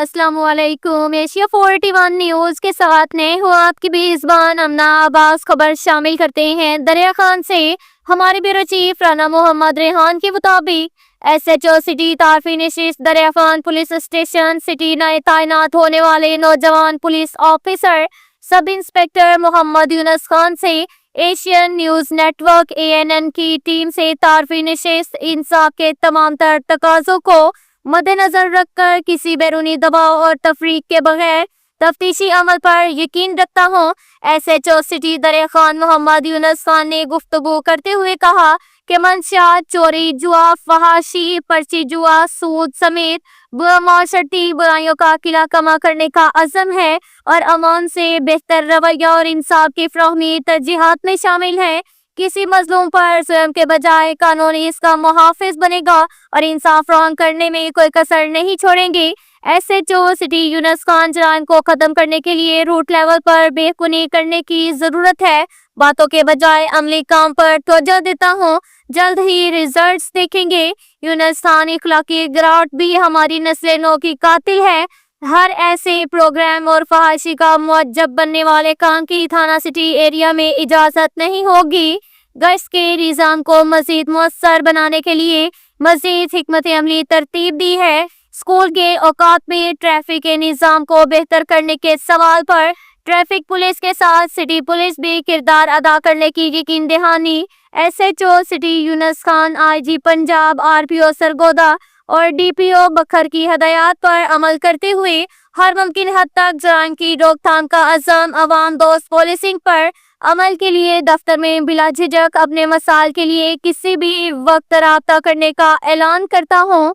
السلام علیکم۔ Asia 41 news کے ساتھ میں ہوں آپ کی میزبان امنا عباس۔ خبر شامل کرتے ہیں دریا خان سے۔ ہمارے بیورو چیف رانا محمد ریحان کے مطابق ایس ایچ او سٹی تعارفی نشست دریا خان پولیس اسٹیشن سٹی نئے تعینات ہونے والے نوجوان police officer sub inspector Mohammad Younis Khan سے Asian news network ANN کی ٹیم سے تعارفی نشست انصاف کے تمام تر تقاضوں کو مد نظر رکھ کر کسی بیرونی دباؤ اور تفریق کے بغیر تفتیشی عمل پر یقین رکھتا ہوں۔ ایس ایچ او سٹی دریا خان محمد یونس خان نے گفتگو کرتے ہوئے کہا کہ منشیات چوری، جوا، فحاشی، پرچی جوا، سود سمیت معاشرتی برائیوں کا قلعہ کما کرنے کا عزم ہے اور امن سے بہتر رویہ اور انصاف کی فراہمی ترجیحات میں شامل ہے۔ کسی مظلوم پر ظلم کے بجائے قانون اس کا محافظ بنے گا اور انصاف فراہم کرنے میں کوئی کسر نہیں چھوڑیں گے۔ ایس ایچ او سٹی یونس خان جرائم کو ختم کرنے کے لیے روٹ لیول پر بے خونی کرنے کی ضرورت ہے، باتوں کے بجائے عملی کام پر توجہ دیتا ہوں، جلد ہی ریزلٹس دیکھیں گے۔ یونس خان اخلاقی گراوٹ بھی ہماری نسل نو کی قاتل ہے۔ ہر ایسے پروگرام اور فحاشی کا موجب بننے والے کام کی تھانہ سٹی ایریا میں اجازت نہیں ہوگی۔ گشت کے نظام کو مزید مؤثر بنانے کے لیے مزید حکمت عملی ترتیب دی ہے۔ اسکول کے اوقات میں ٹریفک کے نظام کو بہتر کرنے کے سوال پر ٹریفک پولیس کے ساتھ سٹی پولیس بھی کردار ادا کرنے کی یقین دہانی۔ ایس ایچ او سٹی یونس خان IG پنجاب RPO سرگودا اور DPO بکھر کی ہدایات پر عمل کرتے ہوئے ہر ممکن حد تک جرائم کی روک تھام کا عزم عوام دوست پولیسنگ پر عمل کے لیے دفتر میں بلا جھجک اپنے مسائل کے لیے کسی بھی وقت رابطہ کرنے کا اعلان کرتا ہوں۔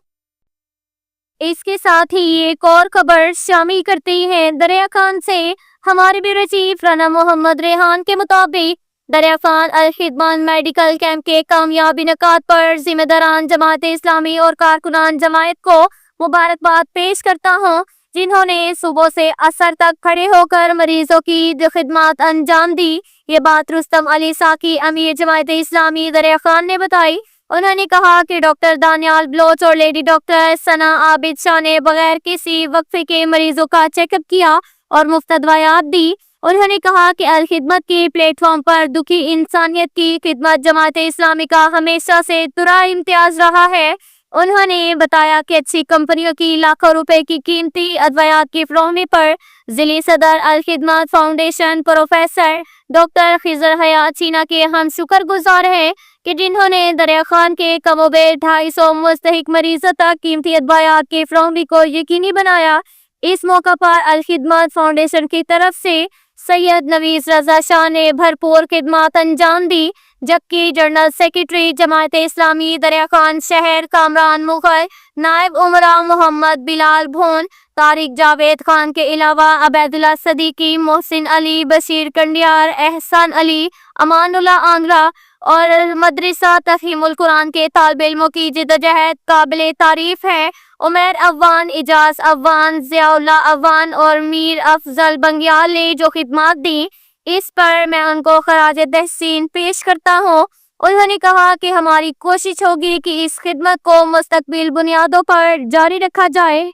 اس کے ساتھ ہی ایک اور خبر شامل کرتے ہیں دریا خان سے۔ ہمارے بیورو چیف رانا محمد ریحان کے مطابق دریا خان الخدمات میڈیکل کیمپ کے کامیاب انعقاد پر ذمہ داران جماعت اسلامی اور کارکنان جماعت کو مبارکباد پیش کرتا ہوں، جنہوں نے صبح سے عصر تک کھڑے ہو کر مریضوں کی خدمات انجام دی۔ یہ بات رستم علی ساکی امیر جماعت اسلامی دریا خان نے بتائی۔ انہوں نے کہا کہ ڈاکٹر دانیال بلوچ اور لیڈی ڈاکٹر ثنا عابد شاہ نے بغیر کسی وقفے کے مریضوں کا چیک اپ کیا اور مفت ادویات دی۔ انہوں نے کہا کہ الخدمت کے پلیٹ فارم پر دکھی انسانیت کی خدمت جماعت اسلامی کا ہمیشہ سے ترا امتیاز رہا ہے۔ انہوں نے بتایا کہ اچھی کمپنیوں کی لاکھوں روپے کی قیمتی ادویات کی فراہمی پر ضلعی صدر الخدمات فاؤنڈیشن پروفیسر ڈاکٹر خضر حیات چینا کے ہم شکر گزار ہیں کہ جنہوں نے دریا خان کے کم و بیش 250 مستحق مریضوں تک قیمتی ادویات کی فراہمی کو یقینی بنایا۔ اس موقع پر الخدمات فاؤنڈیشن کی طرف سے سید نویز رضا شاہ نے بھرپور خدمات انجام دی، جبکہ جنرل سیکرٹری جماعت اسلامی دریا خان شہر کامران مغل، نائب امراء محمد بلال بھون، طارق جاوید خان کے علاوہ عبید اللہ صدیقی، محسن علی، بشیر کنڈیار، احسان علی، امان اللہ آنگرہ اور مدرسہ تفہیم القرآن کے طالب علموں کی جدوجہد قابل تعریف ہے۔ عمیر عوان، اعجاز عوان، ضیاء اللہ عوان اور میر افضل بنگیال نے جو خدمات دی، اس پر میں ان کو خراج تحسین پیش کرتا ہوں۔ انہوں نے کہا کہ ہماری کوشش ہوگی کہ اس خدمت کو مستقبل بنیادوں پر جاری رکھا جائے۔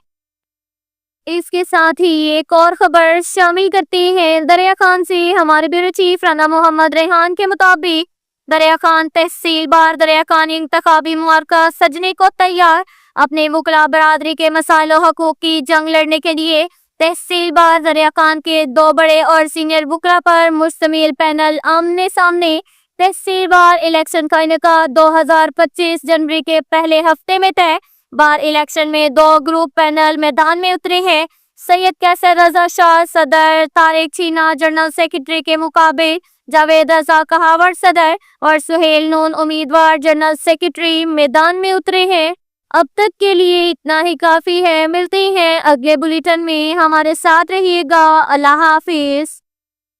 اس کے ساتھ ہی ایک اور خبر شامل کرتے ہیں دریا خان سے۔ ہمارے بیورو چیف رانا محمد ریحان کے مطابق دریا خان تحصیل بار دریا خان انتخابی معرکہ سجنے کو تیار۔ اپنے وکلا برادری کے مسائل و حقوق کی جنگ لڑنے کے لیے تحصیل بار دریا خان کے 2 بڑے اور سینئر وکلا پر مشتمل پینل آمنے سامنے۔ تحصیل بار الیکشن کا انعقاد 2025 جنوری کے پہلے ہفتے میں طے۔ بار الیکشن میں 2 گروپ پینل میدان میں اترے ہیں۔ سید کیسر رضا شاہ صدر، طارق چینا جنرل سیکرٹری کے مقابل، جاوید رضا کہاوڑ صدر اور سہیل نون امیدوار جنرل سیکرٹری میدان میں اترے ہیں۔ اب تک کے لیے اتنا ہی کافی ہے۔ ملتے ہیں اگلے بلیٹن میں، ہمارے ساتھ رہیے گا۔ اللہ حافظ۔